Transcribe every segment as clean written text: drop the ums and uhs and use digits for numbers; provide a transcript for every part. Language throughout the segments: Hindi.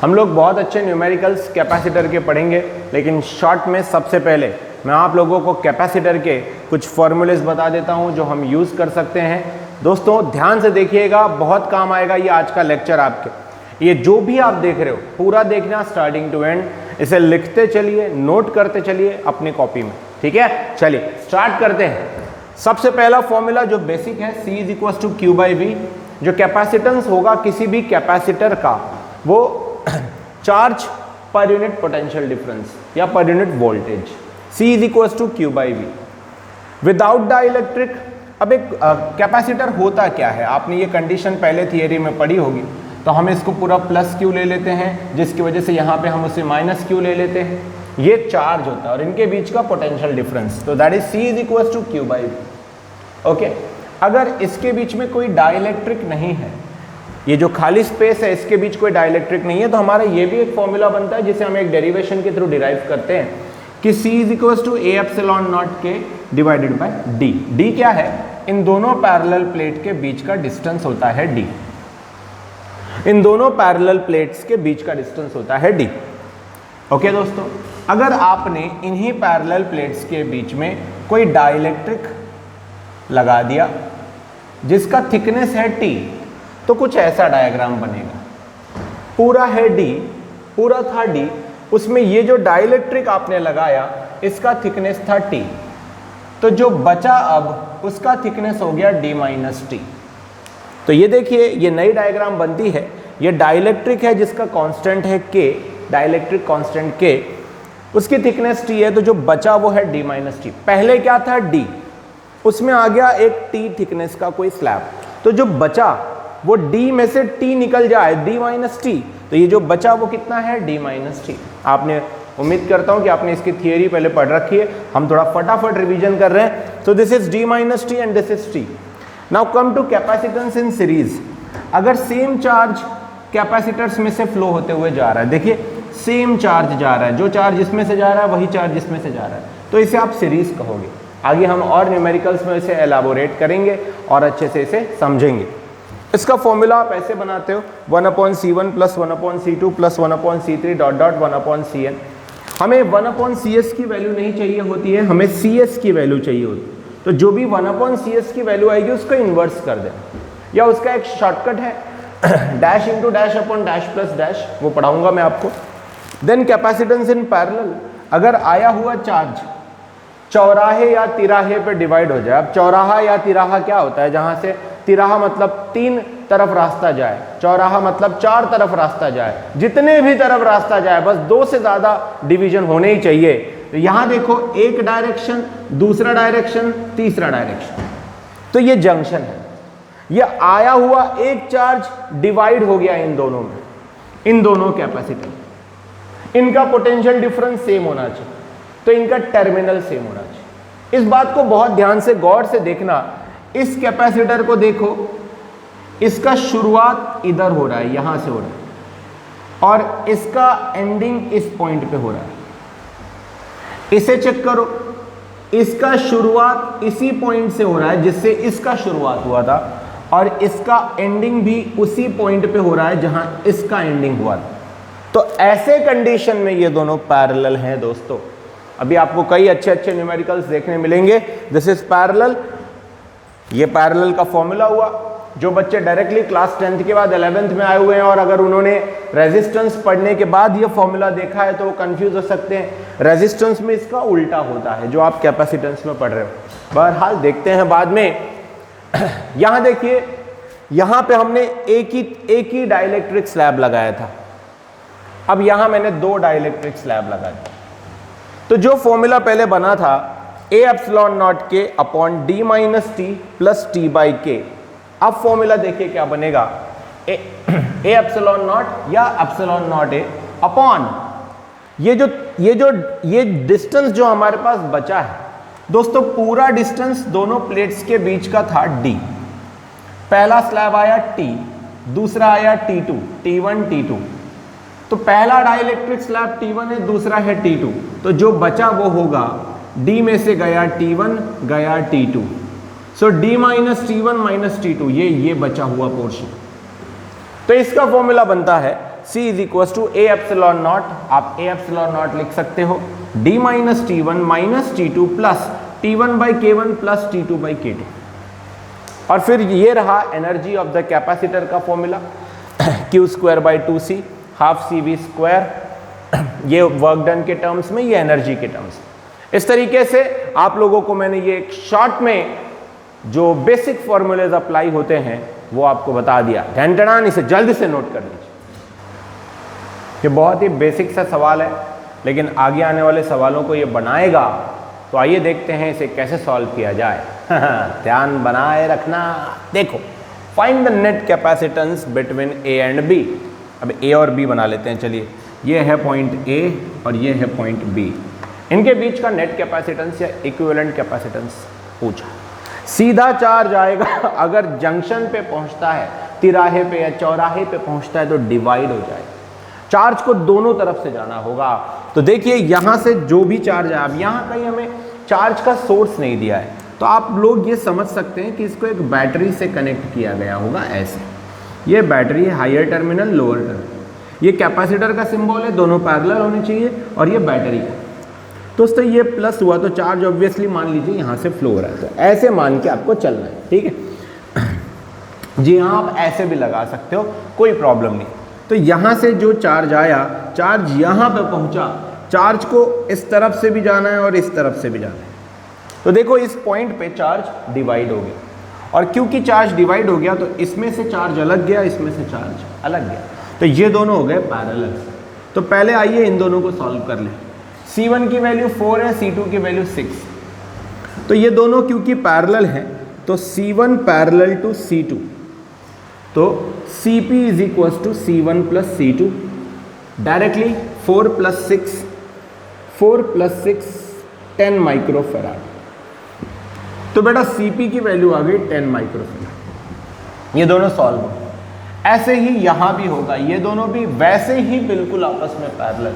हम लोग बहुत अच्छे न्यूमेरिकल्स कैपेसिटर के पढ़ेंगे, लेकिन शॉर्ट में सबसे पहले मैं आप लोगों को कैपेसिटर के कुछ फॉर्मूलेस बता देता हूं जो हम यूज़ कर सकते हैं। दोस्तों ध्यान से देखिएगा, बहुत काम आएगा ये आज का लेक्चर आपके। ये जो भी आप देख रहे हो पूरा देखना स्टार्टिंग टू एंड, इसे लिखते चलिए, नोट करते चलिए अपनी कॉपी में, ठीक है। चलिए स्टार्ट करते हैं। सबसे पहला फॉर्मूला जो बेसिक है, C is equal to Q by V। जो कैपेसिटेंस होगा किसी भी कैपेसिटर का, वो charge per unit potential difference या per unit voltage, C is equal to Q by V। Without dielectric, अब एक कैपेसिटर होता क्या है, आपने ये कंडीशन पहले थियरी में पढ़ी होगी, तो हम इसको पूरा प्लस Q ले लेते हैं, जिसकी वजह से यहाँ पे हम उसे माइनस Q ले लेते हैं। ये चार्ज होता है और इनके बीच का पोटेंशियल डिफरेंस, तो that is C is equal to Q by V। Okay, अगर इसके बीच में कोई डाइलेक्ट्रिक नहीं है, ये जो खाली स्पेस है इसके बीच कोई डाइलेक्ट्रिक नहीं है, तो हमारा ये भी एक फॉर्मूला बनता है जिसे हम एक डेरिवेशन के थ्रू डिराइव करते हैं कि C is equal to A epsilon naught K divided by D। D क्या है, इन दोनों पैरेलल प्लेट के बीच का डिस्टेंस होता है D। इन दोनों पैरेलल प्लेट्स के बीच का डिस्टेंस होता है D। ओके दोस्तों, अगर आपने इन्हीं पैरेलल प्लेट्स के बीच में कोई डाइलेक्ट्रिक लगा दिया जिसका थिकनेस है T, तो कुछ ऐसा डायग्राम बनेगा। पूरा है D, पूरा था D, उसमें ये जो डाइलेक्ट्रिक आपने लगाया इसका थिकनेस था T, तो जो बचा अब उसका थिकनेस हो गया D माइनस T। तो ये देखिए ये नई डायग्राम बनती है, ये डाइलेक्ट्रिक है जिसका कांस्टेंट है K, डाइलेक्ट्रिक कांस्टेंट K, उसकी थिकनेस T है, तो जो बचा वो है D माइनस T। पहले क्या था D, उसमें आ गया एक T थिकनेस का कोई स्लैब, तो जो बचा वो D में से T निकल जाए, D माइनस T, तो ये जो बचा वो कितना है, D माइनस T। आपने, उम्मीद करता हूं कि आपने इसकी थियरी पहले पढ़ रखी है, हम थोड़ा फटाफट रिवीजन कर रहे हैं। तो this is D minus T and this is T। Now come to capacitance in series. अगर सेम चार्ज कैपेसिटर्स में से फ्लो होते हुए जा रहा है, देखिए सेम चार्ज जा रहा है, जो चार्ज इसमें से जा रहा है वही चार्ज इसमें से जा रहा है, तो इसे आप सीरीज कहोगे। आगे हम और न्यूमेरिकल्स में इसे एलाबोरेट करेंगे और अच्छे से इसे समझेंगे। इसका फॉर्मूला आप ऐसे बनाते हो 1/C1 plus 1/C2 plus 1/C3 dot dot 1/Cn। हमें 1/Cs की वैल्यू नहीं चाहिए होती है, हमें Cs की वैल्यू चाहिए होती है, तो जो भी 1/Cs की वैल्यू आएगी उसको इन्वर्स कर दें, या उसका एक शॉर्टकट है dash into dash upon dash plus dash, वो पढ़ाऊंगा मैं आपको। देन कैपेसिटेंस इन पैरेलल, अगर आया हुआ चार्ज चौराहे या तिराहे पे डिवाइड हो जाए। अब चौराहा या तिराहा क्या होता है, जहां से तिराहा मतलब 3 तरफ रास्ता जाए, चौराहा मतलब 4 तरफ रास्ता जाए, जितने भी तरफ रास्ता जाए बस 2 से ज्यादा डिवीजन होने ही चाहिए। तो यहां देखो एक डायरेक्शन, दूसरा डायरेक्शन, तीसरा डायरेक्शन, तो ये जंक्शन है। ये आया हुआ एक चार्ज डिवाइड हो गया इन दोनों में, इन दोनों कैपेसिटर, इनका पोटेंशियल डिफरेंस सेम होना चाहिए, तो इनका टर्मिनल सेम होना चाहिए। इस बात को बहुत ध्यान से गौर से देखना। इस कैपेसिटर को देखो, इसका शुरुआत इधर हो रहा है, यहां से हो रहा है, और इसका एंडिंग इस पॉइंट पे हो रहा है। इसे चेक करो, इसका शुरुआत इसी पॉइंट से हो रहा है जिससे इसका शुरुआत हुआ था, और इसका एंडिंग भी उसी पॉइंट पे हो रहा है जहां इसका एंडिंग हुआ था। तो ऐसे कंडीशन में ये दोनों पैरेलल हैं दोस्तों। अभी आपको कई अच्छे अच्छे न्यूमेरिकल्स देखने मिलेंगे। दिस इज पैरेलल, ये पैरेलल का फॉर्मूला हुआ। जो बच्चे डायरेक्टली क्लास 10th के बाद 11th में आए हुए हैं और अगर उन्होंने रेजिस्टेंस पढ़ने के बाद ये फॉर्मूला देखा है तो वो कंफ्यूज हो सकते हैं। रेजिस्टेंस में इसका उल्टा होता है जो आप कैपेसिटेंस में पढ़ रहे हो। बहरहाल देखते हैं बाद में। यहां देखिए, यहां पे हमने एक ही डाइलेक्ट्रिक स्लैब लगाया था, अब यहां मैंने 2 डाइलेक्ट्रिक स्लैब लगाए। तो जो फॉर्मूला पहले बना था A epsilon naught K upon D minus T plus T by K, अब फॉर्मूला देखिए क्या बनेगा, A एप्सिलॉन नॉट या एप्सिलॉन नॉट A अपॉन ये डिस्टेंस जो हमारे पास बचा है दोस्तों, पूरा डिस्टेंस दोनों प्लेट्स के बीच का था D। पहला स्लैब आया T, दूसरा आया T2, T1 T2। तो पहला डाइलेक्ट्रिक स्लैब T1 है, दूसरा है T2, तो जो बचा वो होगा D में से गया T1 गया T2, सो D minus T1 minus T2, ये बचा हुआ पोर्शन। तो इसका फॉर्मूला बनता है C is equal to A epsilon naught, आप ए एप्सिलॉन नॉट लिख सकते हो, D minus T1 minus T2 plus T1 by K1 plus T2 by K2। और फिर ये रहा एनर्जी ऑफ द कैपेसिटर का formula, Q square by 2C half CV square, ये वर्क डन के टर्म्स में, ये एनर्जी के टर्म्स में। इस तरीके से आप लोगों को मैंने ये एक शॉर्ट में जो बेसिक फॉर्मूलेज अप्लाई होते हैं वो आपको बता दिया। ढंटनान इसे जल्दी से नोट कर लीजिए। ये बहुत ही बेसिक सा सवाल है, लेकिन आगे आने वाले सवालों को ये बनाएगा। तो आइए देखते हैं इसे कैसे सॉल्व किया जाए। ध्यान बनाए रखना। देखो, find the net capacitance between A and B. अब ए और बी बना लेते हैं। चलिए, ये है पॉइंट ए और ये है पॉइंट बी, इनके बीच का नेट कैपेसिटेंस या इक्विवेलेंट कैपेसिटेंस पूछा। सीधा चार्ज आएगा, अगर जंक्शन पे पहुंचता है, तिराहे पे या चौराहे पे पहुंचता है तो डिवाइड हो जाएगा। चार्ज को दोनों तरफ से जाना होगा। तो देखिए, यहां से जो भी चार्ज है, अब यहां कहीं हमें चार्ज का सोर्स नहीं दिया है, तो आप लोग ये समझ सकते हैं कि इसको एक बैटरी से कनेक्ट किया गया होगा। ऐसे ये बैटरी है, हायर टर्मिनल लोअर टर्मिनल, ये कैपेसिटर का सिंबल है, दोनों पैरेलल होने चाहिए, और ये बैटरी है। दोस्तों ये प्लस हुआ तो चार्ज ऑब्वियसली मान लीजिए यहाँ से फ्लो हो रहा है, तो ऐसे मान के आपको चलना है, ठीक है जी हाँ। आप ऐसे भी लगा सकते हो, कोई प्रॉब्लम नहीं। तो यहाँ से जो चार्ज आया, चार्ज यहाँ पे पहुँचा, चार्ज को इस तरफ से भी जाना है और इस तरफ से भी जाना है। तो देखो, इस पॉइंट पे चार्ज डिवाइड हो गया, और क्योंकि चार्ज डिवाइड हो गया तो इसमें से चार्ज अलग गया, इसमें से चार्ज अलग गया, तो ये दोनों हो गए पैरेलल। तो पहले आइए इन दोनों को सॉल्व कर लें। C1 की वैल्यू 4 है, C2 की वैल्यू 6। तो ये दोनों क्योंकि पैरेलल हैं, तो C1 पैरेलल टू C2, तो CP is equal to C1 plus C2। Directly 4 plus 6 10 microfarad. तो बेटा CP की वैल्यू आ गई 10 माइक्रोफेराड। ये दोनों सॉल्व हो। ऐसे ही यहां भी होगा, ये दोनों भी वैसे ही बिल्कुल आपस में पैरेलल।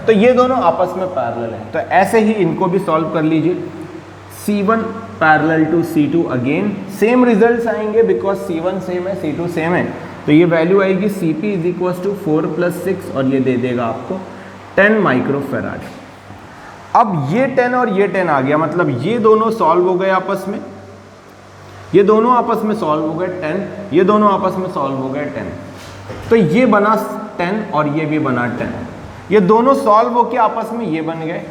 तो ये दोनों आपस में पैरेलल है, तो ऐसे ही इनको भी सॉल्व कर लीजिए। C1 parallel to C2, again same results आएंगे, बिकॉज C1 सेम है, C2 सेम है। तो ये वैल्यू आएगी CP is equal to 4 plus 6, और ये दे देगा आपको 10 माइक्रोफेराड। अब ये 10 और ये 10 आ गया, मतलब ये दोनों सॉल्व हो गए आपस में, ये दोनों आपस में सॉल्व हो गए 10, ये दोनों आपस में सॉल्व हो गए 10। तो ये बना 10 और ये भी बना 10, ये दोनों सॉल्व होके आपस में ये बन गए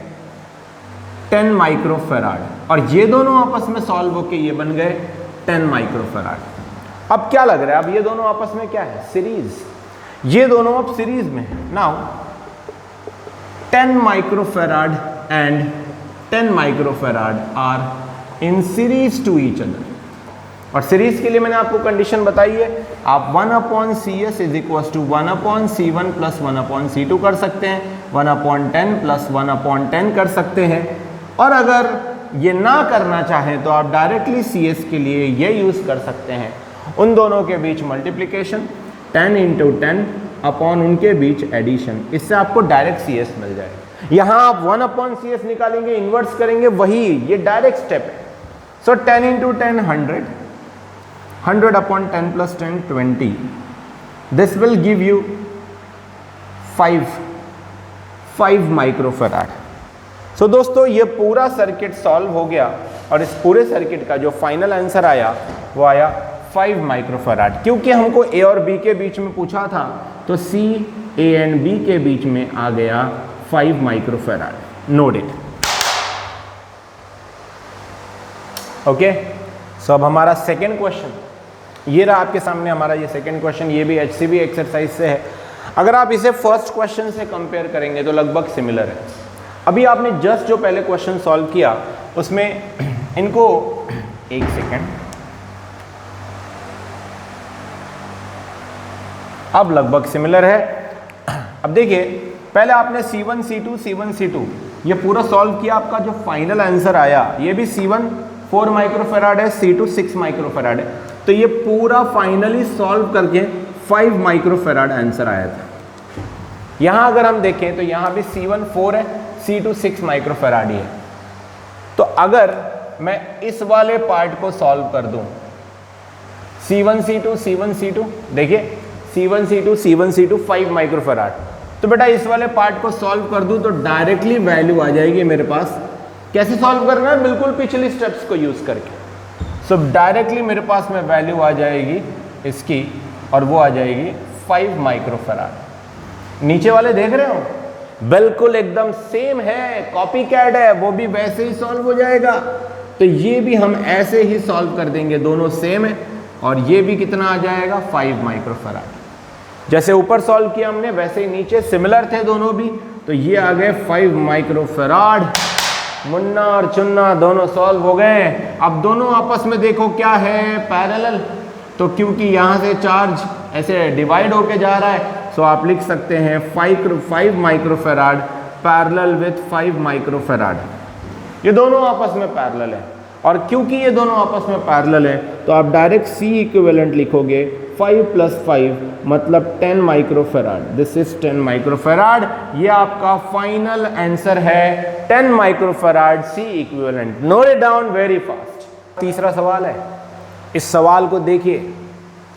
10 माइक्रोफेराड, और ये दोनों आपस में सॉल्व होके ये बन गए 10 माइक्रोफेराड। अब क्या लग रहा है, अब ये दोनों आपस में क्या है, सीरीज। ये दोनों अब सीरीज में है। Now 10 microfarad and 10 microfarad are in series to each other. और सीरीज के लिए मैंने आपको कंडीशन बताई है, आप 1/CS is equal to 1/C1 plus 1/C2 कर सकते हैं, 1/10 प्लस 1/10 कर सकते हैं, और अगर ये ना करना चाहें तो आप डायरेक्टली CS के लिए ये यूज़ कर सकते हैं, उन दोनों के बीच मल्टीप्लिकेशन 10 × 10 अपॉन उनके बीच एडिशन, इससे आपको डायरेक्ट CS मिल जाएगा। यहाँ आप 1/CS निकालेंगे, इन्वर्स करेंगे, वही ये डायरेक्ट स्टेप है। सो 10 × 10 100, 100/10 plus 10 20, this will give you 5 microfarad. So दोस्तों ये पूरा सर्किट सॉल्व हो गया, और इस पूरे सर्किट का जो फाइनल आंसर आया वो आया 5 माइक्रोफेराड। क्योंकि हमको A और B के बीच में पूछा था, तो C, A एंड B के बीच में आ गया 5 माइक्रोफेराड। Note it. ओके, सो अब हमारा सेकेंड क्वेश्चन ये रहा आपके सामने। हमारा ये सेकंड क्वेश्चन, ये भी HCV एक्सरसाइज से है। अगर आप इसे फर्स्ट क्वेश्चन से कंपेयर करेंगे तो लगभग सिमिलर है। अभी आपने जस्ट जो पहले क्वेश्चन सॉल्व किया उसमें इनको, एक सेकंड, अब लगभग सिमिलर है। अब देखिए, पहले आपने C1 C2 ये पूरा सॉल्व किया, आपका जो फाइनल आंसर आया ये भी C1 4 माइक्रोफेराड है, C2 6 माइक्रोफेराड है। तो ये पूरा फाइनली सॉल्व करके 5 माइक्रोफेराड आंसर आया था। यहाँ अगर हम देखें तो यहाँ भी C1 4 है, C2 6 माइक्रोफेराड ही है। तो अगर मैं इस वाले पार्ट को सॉल्व कर दूं, C1 C2 देखिए C1 C2 5 माइक्रोफैराड। तो बेटा इस वाले पार्ट को सॉल्व कर दूं तो डायरेक्टली वैल्यू आ जाएगी मेरे पास। कैसे सॉल्व करना है? बिल्कुल पिछली स्टेप्स को यूज करके। सो डायरेक्टली मेरे पास में वैल्यू आ जाएगी इसकी, और वो आ जाएगी 5 माइक्रोफैराड। नीचे वाले देख रहे हो, बिल्कुल एकदम सेम है, कॉपी कैट है, वो भी वैसे ही सॉल्व हो जाएगा। तो ये भी हम ऐसे ही सॉल्व कर देंगे, दोनों सेम है। और ये भी कितना आ जाएगा? 5 माइक्रोफैराड। जैसे ऊपर सॉल्व किया हमने वैसे ही नीचे सिमिलर थे दोनों भी, तो ये आ गए 5 माइक्रोफैराड। मुन्ना और चुन्ना दोनों सॉल्व हो गए। अब दोनों आपस में देखो क्या है? पैरेलल। तो क्योंकि यहाँ से चार्ज ऐसे डिवाइड होके जा रहा है, सो आप लिख सकते हैं 5 माइक्रोफैराड पैरेलल विथ 5 माइक्रोफैराड। ये दोनों आपस में पैरेलल है, और क्योंकि ये दोनों आपस में पैरेलल है तो आप डायरेक्ट C इक्विवेलेंट लिखोगे। 5 + 5 मतलब 10 माइक्रोफैराड। This is 10 microfarad. ये आपका फाइनल आंसर है 10 microfarad C equivalent. Note it down very fast. तीसरा सवाल है, इस सवाल को देखिए,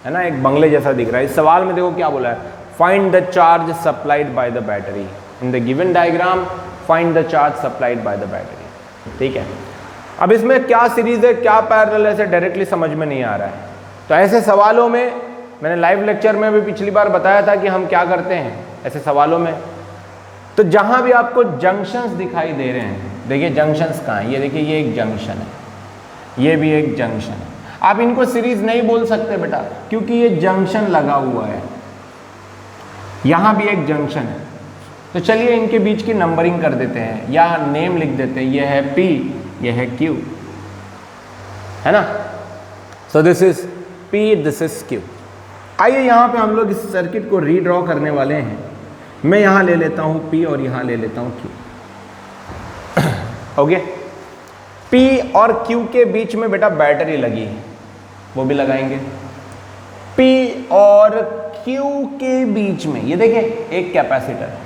है ना, एक बंगले जैसा दिख रहा है। इस सवाल में देखो क्या बोला है, find the charge supplied by the battery in the given diagram. Find the charge supplied by the battery. ठीक है, अब इसमें क्या सीरीज है, क्या पैरेलल है, ऐसे डायरेक्टली समझ में नहीं आ रहा है। तो ऐसे सवालों में मैंने लाइव लेक्चर में भी पिछली बार बताया था कि हम क्या करते हैं ऐसे सवालों में। तो जहां भी आपको जंक्शंस दिखाई दे रहे हैं, देखिए जंक्शंस कहाँ है, ये देखिए, ये एक जंक्शन है, ये भी एक जंक्शन है। आप इनको सीरीज नहीं बोल सकते बेटा, क्योंकि ये जंक्शन लगा हुआ है, यहां भी एक जंक्शन है। तो चलिए इनके बीच की नंबरिंग कर देते हैं, या नेम लिख देते हैं। ये है P, ये है Q, है ना। So this is P, this is Q। आइए यहाँ पे हम लोग इस सर्किट को रीड्रॉ करने वाले हैं। मैं यहाँ ले लेता हूँ P और यहाँ ले लेता हूँ Q। ओके, P और Q के बीच में बेटा बैटरी लगी है, वो भी लगाएंगे। P और Q के बीच में ये देखिए एक कैपेसिटर है,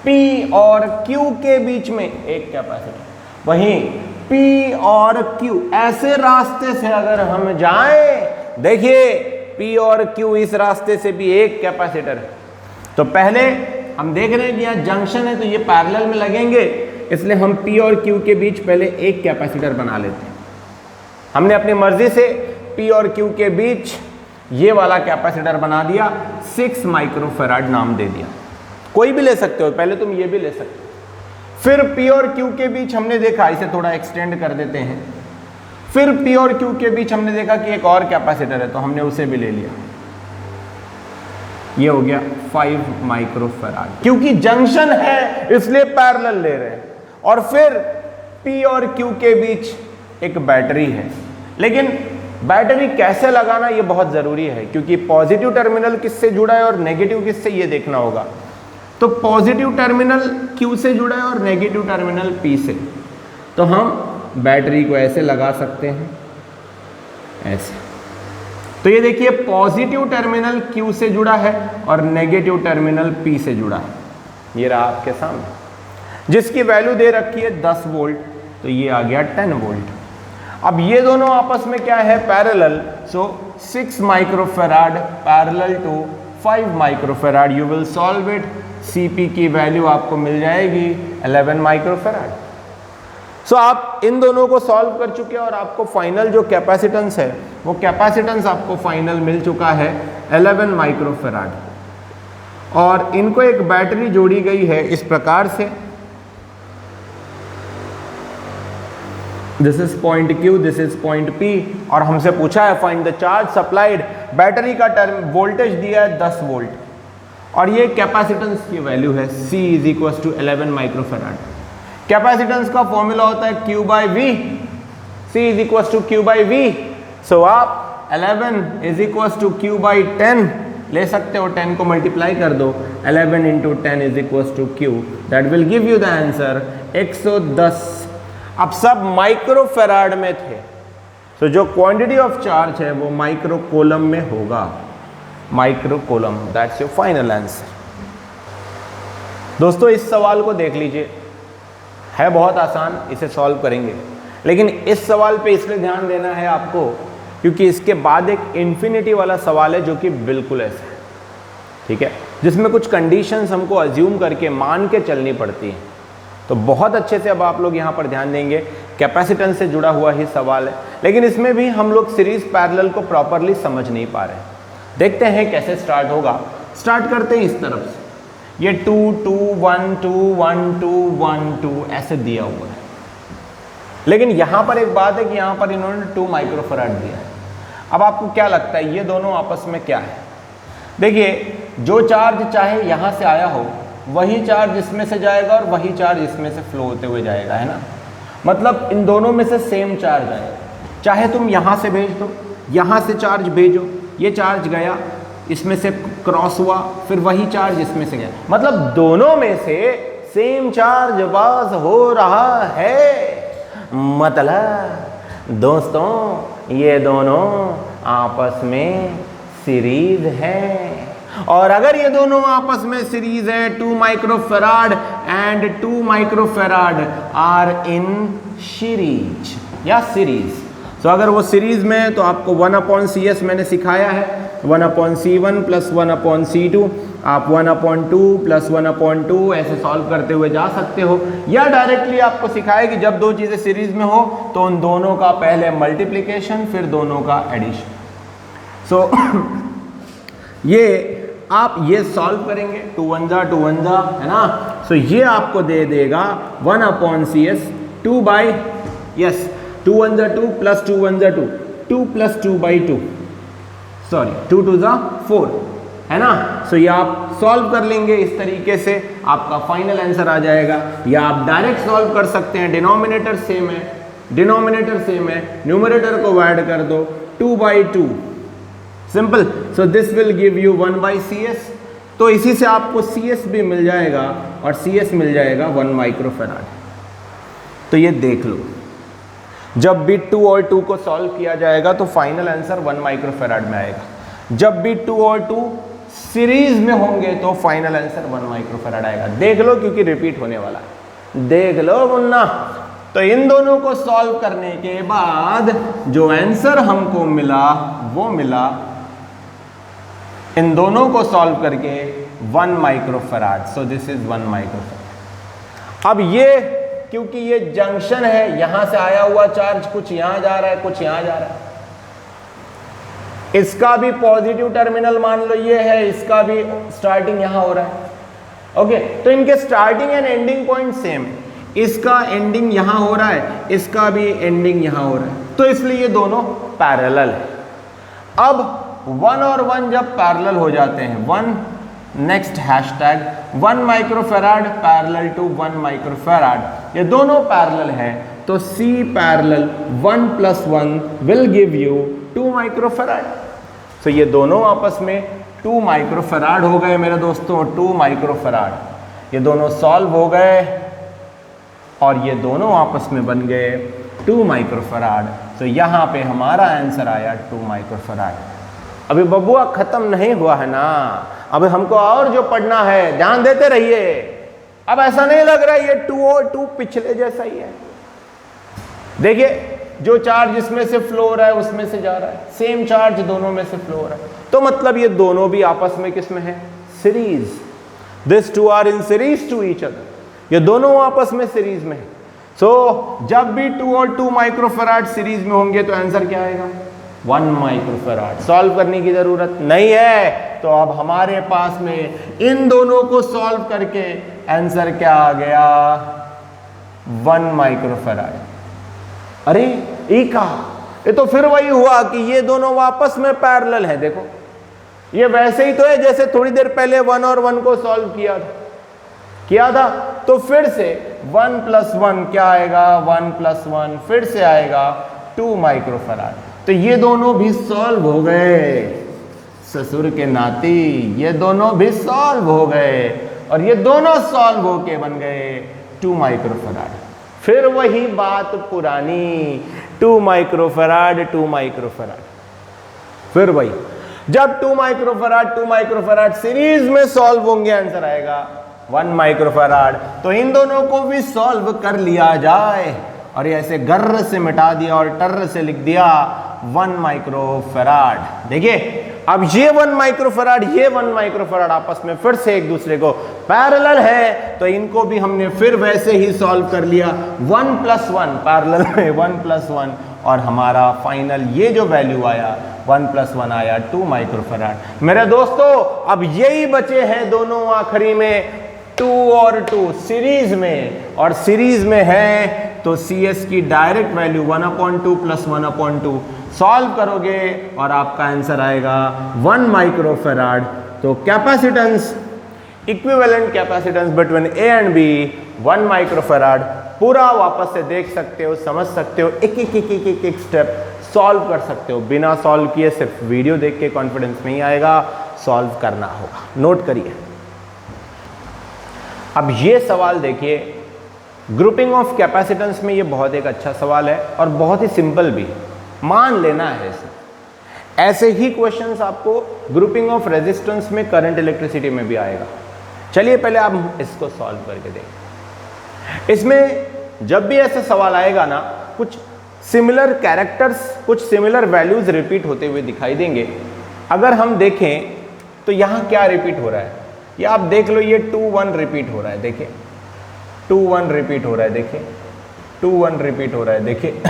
P और Q के बीच में एक कैपेसिटर। वहीं P और Q ऐसे रास्ते से अगर हम जाएं, देखिए P और Q इस रास्ते से भी एक कैपेसिटर है। तो पहले हम देख रहे हैं कि यहाँ जंक्शन है तो ये पैरेलल में लगेंगे, इसलिए हम P और Q के बीच पहले एक कैपेसिटर बना लेते हैं। हमने अपनी मर्जी से P और Q के बीच ये वाला कैपेसिटर बना दिया, 6 माइक्रोफैराड नाम दे दिया। कोई भी ले सकते हो, पहले तुम ये भी ले सकते हो। फिर P और Q के बीच हमने देखा, इसे थोड़ा एक्सटेंड कर देते हैं। फिर P और Q के बीच हमने देखा कि एक और कैपेसिटर है, तो हमने उसे भी ले लिया। ये हो गया 5 माइक्रोफैराड। क्योंकि जंक्शन है इसलिए पैरेलल ले रहे हैं। और फिर P और Q के बीच एक बैटरी है, लेकिन बैटरी कैसे लगाना ये बहुत ज़रूरी है, क्योंकि पॉजिटिव टर्मिनल किससे जुड़ा है और नेगेटिव किससे, ये देखना होगा। तो पॉजिटिव टर्मिनल Q से जुड़ा है और नेगेटिव टर्मिनल P से। तो हम बैटरी को ऐसे लगा सकते हैं, ऐसे। तो ये देखिए पॉजिटिव टर्मिनल Q से जुड़ा है और नेगेटिव टर्मिनल P से जुड़ा है। ये रहा आपके सामने, जिसकी वैल्यू दे रखी है 10 वोल्ट, तो ये आ गया 10 वोल्ट। अब ये दोनों आपस में क्या है, parallel. So 6 microfarad parallel to 5 microfarad. You will solve it. Cp की वैल्यू आपको मिल जाएगी 11 माइक्रोफैराड। सो आप इन दोनों को सॉल्व कर चुके हैं और आपको फाइनल जो कैपेसिटेंस है, वो कैपेसिटेंस आपको फाइनल मिल चुका है 11 माइक्रोफैराड। और इनको एक बैटरी जोड़ी गई है इस प्रकार से। This is point Q, this is point P, और हमसे पूछा है find the charge supplied. Battery का टर्म वोल्टेज दिया है 10 वोल्ट, और ये कैपेसिटेंस की वैल्यू है C = 11 माइक्रोफैराड। कैपेसिटेंस का फॉर्मूला होता है Q/V, C = Q/V। सो आप 11 = Q/10 ले सकते हो, 10 को मल्टीप्लाई कर दो, 11 × 10 = Q, that will give you the answer 110। अब सब माइक्रोफैराड में थे, तो जो क्वांटिटी ऑफ चार्ज है वो माइक्रो कोलम में होगा, micro coulomb. That's your final answer. दोस्तों इस सवाल को देख लीजिए, है बहुत आसान, इसे सॉल्व करेंगे। लेकिन इस सवाल पे इसलिए ध्यान देना है आपको, क्योंकि इसके बाद एक इन्फिनिटी वाला सवाल है जो कि बिल्कुल ऐसा है। ठीक है, जिसमें कुछ कंडीशंस हमको अज्यूम करके मान के चलनी पड़ती हैं। तो बहुत अच्छे से अब आप लोग यहाँ पर ध्यान देंगे, कैपेसिटेंस से जुड़ा हुआ ही सवाल है, लेकिन इसमें भी हम लोग सीरीज पैरेलल को प्रॉपरली समझ नहीं पा रहे। देखते हैं कैसे स्टार्ट होगा। स्टार्ट करते हैं इस तरफ से, ये 2 2 1 2 1 2 1 2 ऐसे दिया हुआ है, लेकिन यहाँ पर एक बात है कि यहाँ पर इन्होंने 2 माइक्रोफैराड दिया है। अब आपको क्या लगता है ये दोनों आपस में क्या है? देखिए, जो चार्ज चाहे यहाँ से आया हो वही चार्ज इसमें से जाएगा और वही चार्ज इसमें से फ्लो होते हुए जाएगा, है ना। मतलब इन दोनों में से सेम चार्ज आएगा। चाहे तुम यहाँ से भेज दो, यहाँ से चार्ज भेजो, ये चार्ज गया इसमें से क्रॉस हुआ, फिर वही चार्ज इसमें से गया, मतलब दोनों में से सेम चार्ज पास हो रहा है। मतलब दोस्तों ये दोनों आपस में सीरीज है, और अगर ये दोनों आपस में सीरीज है, 2 microfarad and 2 microfarad are in series या सीरीज। तो अगर वो सीरीज में है तो आपको 1/CS मैंने सिखाया है, 1/C1 प्लस 1/C2, आप 1/2 प्लस 1/2 ऐसे सॉल्व करते हुए जा सकते हो, या डायरेक्टली आपको सिखाया कि जब दो चीज़ें सीरीज में हो तो उन दोनों का पहले मल्टीप्लिकेशन फिर दोनों का एडिशन। सो ये आप ये सॉल्व करेंगे, 2 1 जा 2 1 जा, है ना। सो ये आपको दे देगा 1/CS 2 बाई 2 1 जा 2 प्लस 2 1 जा 2, 2 प्लस 2/2, सॉरी 2 2 जा 4, है ना। सो ये आप सॉल्व कर लेंगे इस तरीके से, आपका फाइनल आंसर आ जाएगा। या आप डायरेक्ट सॉल्व कर सकते हैं, डिनोमिनेटर सेम है, न्यूमरेटर को ऐड कर दो, 2/2, simple. So this will give you 1/CS। तो इसी से आपको CS भी मिल जाएगा और CS मिल जाएगा 1 माइक्रोफैराड। तो ये देख लो, जब भी 2 और 2 को सॉल्व किया जाएगा तो फाइनल आंसर 1 माइक्रोफैराड में आएगा। जब भी 2 और 2 सीरीज में होंगे तो फाइनल आंसर 1 माइक्रोफैराड आएगा। देख लो, क्योंकि रिपीट होने वाला है, देख लो मुन्ना। तो इन दोनों को सॉल्व करने के बाद जो आंसर हमको मिला वो मिला, इन दोनों को सॉल्व करके 1 microfarad. So this is 1 microfarad. अब ये क्योंकि ये जंक्शन है, यहां से आया हुआ चार्ज कुछ यहां जा रहा है, कुछ यहां जा रहा है, इसका भी पॉजिटिव टर्मिनल मान लो ये है, इसका भी स्टार्टिंग यहां हो रहा है। ओके, तो इनके starting and ending point same, इसका एंडिंग यहां हो रहा है, इसका भी एंडिंग यहां हो रहा है, तो इसलिए ये दोनों पैरेलल है। अब 1 और 1 जब पैरेलल हो जाते हैं, 1 next hashtag 1 microfarad parallel to 1 microfarad, ये दोनों पैरेलल है, तो C parallel 1 + 1 will give you 2 microfarad. तो ये दोनों आपस में 2 माइक्रोफैराड हो गए मेरे दोस्तों, 2 माइक्रोफैराड। ये दोनों सॉल्व हो गए और ये दोनों आपस में बन गए 2 माइक्रोफैराड। तो यहाँ पे हमारा आंसर आया 2 माइक्रोफैराड। अभी बबुआ खत्म नहीं हुआ है ना, अभी हमको और जो पढ़ना है, ध्यान देते रहिए। अब ऐसा नहीं लग रहा है ये 2 और 2 पिछले जैसा ही है। देखिए, जो चार्ज इसमें से फ्लो हो रहा है उसमें से जा रहा है, सेम चार्ज दोनों में से फ्लो हो रहा है, तो मतलब ये दोनों भी आपस में किस में है? Series. This 2 are in series to each other, ये दोनों आपस में सीरीज में है। सो जब भी 2 और 2 माइक्रोफैराड सीरीज में होंगे तो आंसर क्या आएगा? 1 माइक्रोफैराड। सॉल्व करने की जरूरत नहीं है। तो अब हमारे पास में इन दोनों को सॉल्व करके आंसर क्या आ गया? 1 माइक्रोफैराड। अरे ये कहा, ये तो फिर वही हुआ कि ये दोनों आपस में पैरेलल है। देखो, ये वैसे ही तो है जैसे थोड़ी देर पहले 1 और 1 को सॉल्व किया था। तो फिर से 1 + 1 क्या आएगा? 1 + 1 फिर से आएगा 2 माइक्रोफैराड। तो ये दोनों भी सॉल्व हो गए, ससुर के नाती ये दोनों भी सॉल्व हो गए, और ये दोनों सॉल्व होके बन गए 2 माइक्रोफैराड। फिर वही बात पुरानी, 2 माइक्रोफैराड 2 माइक्रोफैराड। फिर वही, जब 2 माइक्रोफैराड सीरीज में सॉल्व होंगे आंसर आएगा 1 माइक्रोफैराड। तो इन दोनों को भी सॉल्व कर लिया जाए, और ये ऐसे गर्र से मिटा दिया और टर्र से लिख दिया 1 माइक्रोफैराड। देखिए अब ये 1 माइक्रोफैराड, ये 1 माइक्रोफैराड आपस में फिर से एक दूसरे को पैरेलल है, तो इनको भी हमने फिर वैसे ही सॉल्व कर लिया। 1 + 1 पैरेलल में 1 + 1, और हमारा फाइनल ये जो वैल्यू आया 1 + 1 आया 2 माइक्रोफैराड। मेरे दोस्तों अब यही बचे हैं दोनों आखिरी में 2 और 2 सीरीज में, और सीरीज में है तो CS की डायरेक्ट वैल्यू 1/2 + 1/2 सॉल्व करोगे और आपका आंसर आएगा 1 माइक्रोफैराड। तो capacitance, equivalent capacitance between A and B 1 microfarad. पूरा वापस से देख सकते हो, समझ सकते हो, एक स्टेप सॉल्व कर सकते हो। बिना सॉल्व किए सिर्फ वीडियो देख के कॉन्फिडेंस नहीं आएगा, सॉल्व करना होगा। नोट करिए। अब ये सवाल देखिए, ग्रुपिंग ऑफ कैपेसिटेंस में ये बहुत एक अच्छा सवाल है और बहुत ही सिंपल भी, मान लेना है इसे। ऐसे ही क्वेश्चंस आपको ग्रुपिंग ऑफ रेजिस्टेंस में, करंट इलेक्ट्रिसिटी में भी आएगा। चलिए पहले आप इसको सॉल्व करके देखें। इसमें जब भी ऐसा सवाल आएगा ना, कुछ सिमिलर कैरेक्टर्स, कुछ सिमिलर वैल्यूज रिपीट होते हुए दिखाई देंगे। अगर हम देखें तो यहाँ क्या रिपीट हो रहा है, ये आप देख लो, ये 2 1 रिपीट हो रहा है, देखिए 2 1 रिपीट हो रहा है, देखिए 2 1 रिपीट हो रहा है, देखिए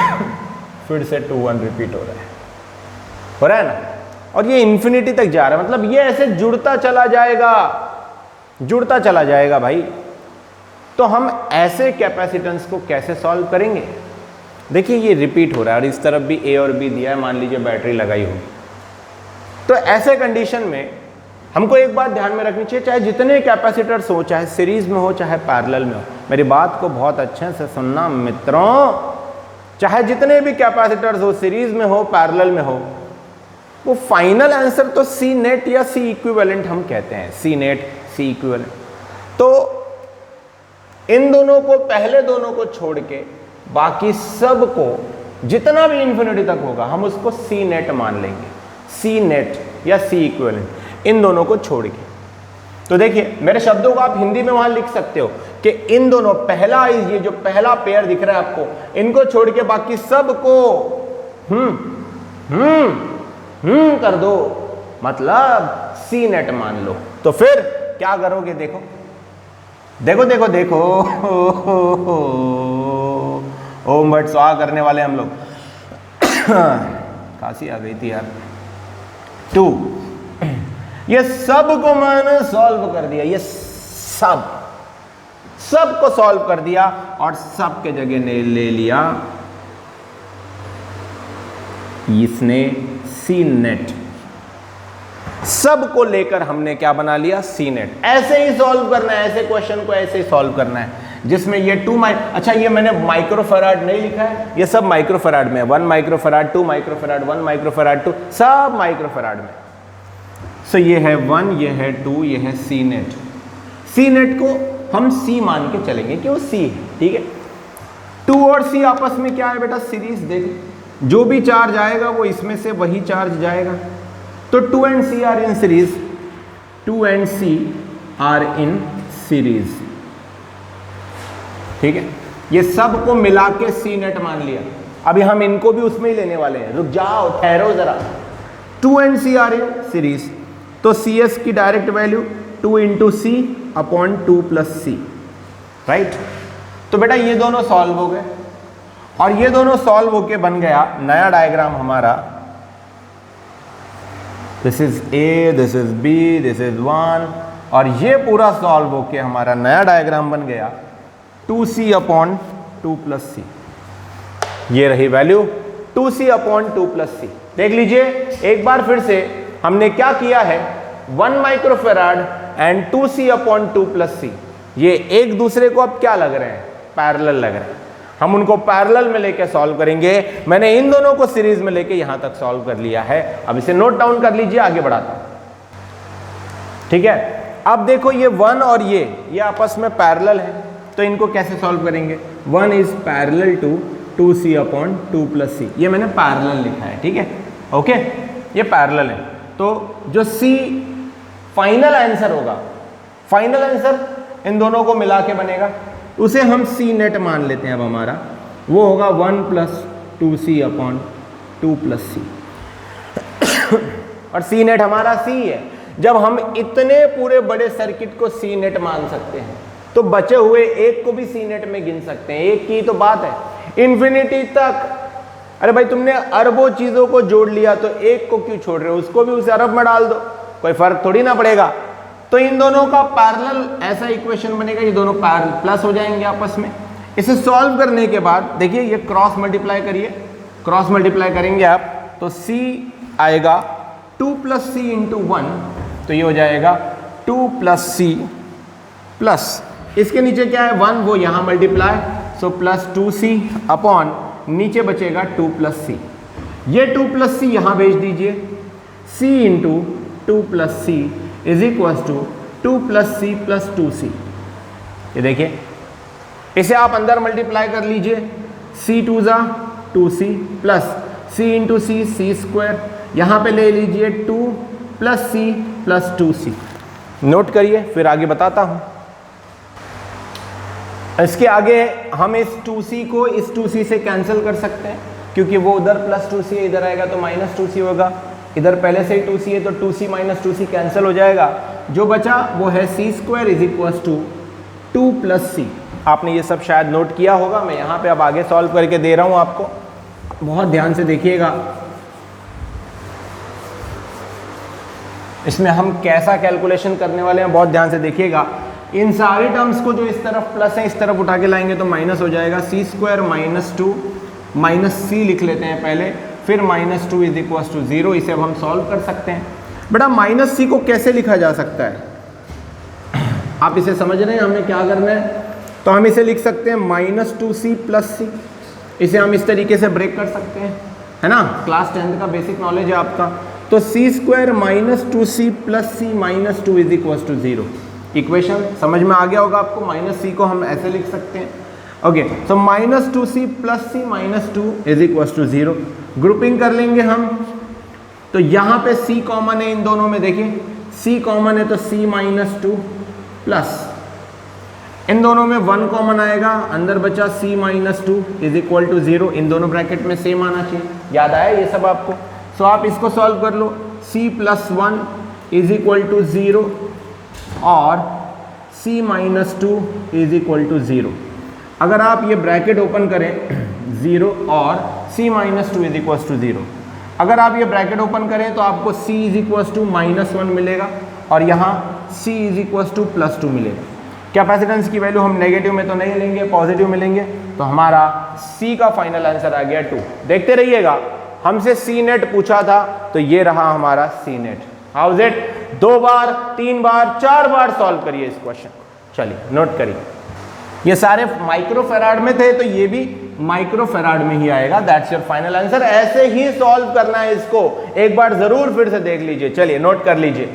फिर से 2 1 रिपीट हो रहा है ना, और ये इन्फिनिटी तक जा रहा है, मतलब ये ऐसे जुड़ता चला जाएगा, जुड़ता चला जाएगा भाई। तो हम ऐसे कैपेसिटेंस को कैसे सॉल्व करेंगे? देखिए ये रिपीट हो रहा है और इस तरफ भी A और B दिया है, मान लीजिए बैटरी लगाई होगी। तो ऐसे कंडीशन में हमको एक बात ध्यान में रखनी चाहिए, चाहे जितने कैपेसिटर्स हो, चाहे सीरीज में हो चाहे पैरेलल में हो, मेरी बात को बहुत अच्छे से सुनना मित्रों, चाहे जितने भी कैपेसिटर्स हो, सीरीज में हो पैरेलल में हो, वो फाइनल आंसर तो C नेट या C इक्विवेलेंट हम कहते हैं, C नेट C इक्विवेलेंट। तो इन दोनों को, पहले दोनों को छोड़ के बाकी सब को जितना भी इन्फिनिटी तक होगा हम उसको C नेट मान लेंगे, C नेट या C इक्विवेलेंट, इन दोनों को छोड़ के। तो देखिए मेरे शब्दों को आप हिंदी में वहां लिख सकते हो कि इन दोनों, पहला ये जो पहला पेयर दिख रहा है आपको, इनको छोड़ के बाकी सब को कर दो, मतलब C नेट मान लो। तो फिर क्या करोगे? देखो देखो देखो देखो, ओम बट स्वाहा करने वाले हम लोग। काशी आ गई थी यार। 2, ये सब को मैंने सॉल्व कर दिया, ये सब को सॉल्व कर दिया और सब के जगह ने ले लिया इसने C नेट। सब को लेकर हमने क्या बना लिया? C net. ऐसे ही सॉल्व करना है, ऐसे क्वेश्चन को ऐसे ही सॉल्व करना है, जिसमें ये 2 अच्छा ये मैंने माइक्रोफैराड नहीं लिखा है, ये सब माइक्रोफैराड में, 1 माइक्रोफैराड 2 माइक्रोफैराड 1 माइक्रोफैराड 2, सब माइक्रोफैराड में। सो ये है 1, ये है 2, ये है C नेट। C नेट को हम C मान के चलेंगे कि वो C है, ठीक है। 2 और C आपस में क्या है बेटा? सीरीज। देख, जो भी चार्ज आएगा वो इसमें से वही चार्ज जाएगा, तो 2 and C are in series, 2 and C are in series, ठीक है। ये सब को मिला के C नेट मान लिया। अभी हम इनको भी उसमें ही लेने वाले हैं, रुक जाओ, ठहरो जरा। 2 and C are in series, तो CS की direct value 2 × C/2 + C, right. तो बेटा ये दोनों सॉल्व हो गए और ये दोनों सॉल्व होके बन गया नया डायग्राम हमारा। This is A, this is B, this is 1, और ये पूरा सॉल्व होके हमारा नया डायग्राम बन गया 2C/2 + C। ये रही वैल्यू 2C/2 + C। देख लीजिए एक बार फिर से हमने क्या किया है, 1 माइक्रोफैराड एंड 2C/2 + C, ये एक दूसरे को अब क्या लग रहे हैं? पैरेलल लग रहे हैं। हम उनको पैरेलल में लेके सॉल्व करेंगे। मैंने इन दोनों को सीरीज में लेके यहां तक सॉल्व कर लिया है। अब इसे नोट डाउन कर लीजिए, आगे बढ़ाता हूं, ठीक है। अब देखो ये 1 और ये आपस में पैरेलल है, तो इनको कैसे सॉल्व करेंगे? 1 is parallel to 2C/2 + C, ये मैंने पैरेलल लिखा है, ठीक है, ओके, ये पैरेलल है। तो जो C फाइनल आंसर होगा, फाइनल आंसर इन दोनों को मिला के बनेगा, उसे हम C नेट मान लेते हैं। अब हमारा वो होगा 1 + 2C/2 + C। और सी नेट हमारा सी है। जब हम इतने पूरे बड़े सर्किट को सी नेट मान सकते हैं तो बचे हुए एक को भी सी नेट में गिन सकते हैं। एक की तो बात है इन्फिनिटी तक। अरे भाई तुमने अरबों चीजों को जोड़ लिया तो एक को क्यों छोड़ रहे हो, उसको भी उस अरब में डाल दो, कोई फर्क थोड़ी ना पड़ेगा। तो इन दोनों का पैरेलल ऐसा इक्वेशन बनेगा, ये दोनों प्लस हो जाएंगे आपस में। इसे सॉल्व करने के बाद देखिए ये क्रॉस मल्टीप्लाई करिए, क्रॉस मल्टीप्लाई करेंगे आप तो c आएगा 2 + c × 1, तो ये हो जाएगा 2 + c प्लस इसके नीचे क्या है 1, वो यहाँ मल्टीप्लाई, सो +2c अपॉन नीचे बचेगा 2 + c। ये 2 + c यहाँ भेज दीजिए, c × 2 + c = 2 + c + 2c। ये देखिए इसे आप अंदर मल्टीप्लाई कर लीजिए, c2 = 2c plus c × c c², यहाँ पे ले लीजिए 2 + c + 2c। नोट करिए फिर आगे बताता हूँ। इसके आगे हम इस 2c को इस 2c से कैंसिल कर सकते हैं, क्योंकि वो उधर +2c है, इधर आएगा तो -2c होगा। इधर पहले से ही 2c है तो 2c - 2c कैंसिल हो जाएगा। जो बचा वो है c² = 2 + c। आपने ये सब शायद नोट किया होगा, मैं यहाँ पे अब आगे सॉल्व करके दे रहा हूँ आपको, बहुत ध्यान से देखिएगा। इसमें हम कैसा कैलकुलेशन करने वाले हैं बहुत ध्यान से देखिएगा। इन सारी टर्म्स को जो इस तरफ प्लस है इस तरफ उठा के लाएंगे तो माइनस हो जाएगा। c² - 2 -c लिख लेते हैं पहले, फिर -2 = 0। इसे अब हम सॉल्व कर सकते हैं। बेटा -c को कैसे लिखा जा सकता है, आप इसे समझ रहे हैं हमें क्या करना है? तो हम इसे लिख सकते हैं -2c + c। इसे हम इस तरीके से ब्रेक कर सकते हैं, है ना, क्लास 10th का बेसिक नॉलेज है आपका। तो c² - 2c + c -2 = 0। इक्वेशन समझ में आ गया होगा आपको। -c को हम ऐसे लिख सकते हैं, ओके। सो -2c + c -2 = 0। ग्रुपिंग कर लेंगे हम, तो यहाँ पे c कॉमन है इन दोनों में, देखिए c कॉमन है तो c - 2 प्लस इन दोनों में 1 कॉमन आएगा, अंदर बचा c - 2 = 0। इन दोनों ब्रैकेट में सेम आना चाहिए। याद आया ये सब आपको? सो आप इसको सॉल्व कर लो, c + 1 = 0 और c - 2 = 0। अगर आप ये ब्रैकेट ओपन करें 0 और c - 2 = 0, अगर आप ये ब्रैकेट ओपन करें तो आपको c = -1 मिलेगा और यहाँ c = +2 मिलेगा। कैपेसिटेंस की वैल्यू हम नेगेटिव में तो नहीं लेंगे, पॉजिटिव में लेंगे, तो हमारा C का फाइनल आंसर आ गया 2। देखते रहिएगा, हमसे C नेट पूछा था तो ये रहा हमारा C net. How is it? 2 bar, 3 bar, 4 bar solve करिए इस क्वेश्चन को। चलिए नोट करिए, ये सारे माइक्रोफेराड में थे तो ये भी माइक्रोफेराड में ही आएगा। That's your final answer. ऐसे ही सॉल्व करना है इसको, एक बार जरूर फिर से देख लीजिए। चलिए नोट कर लीजिए।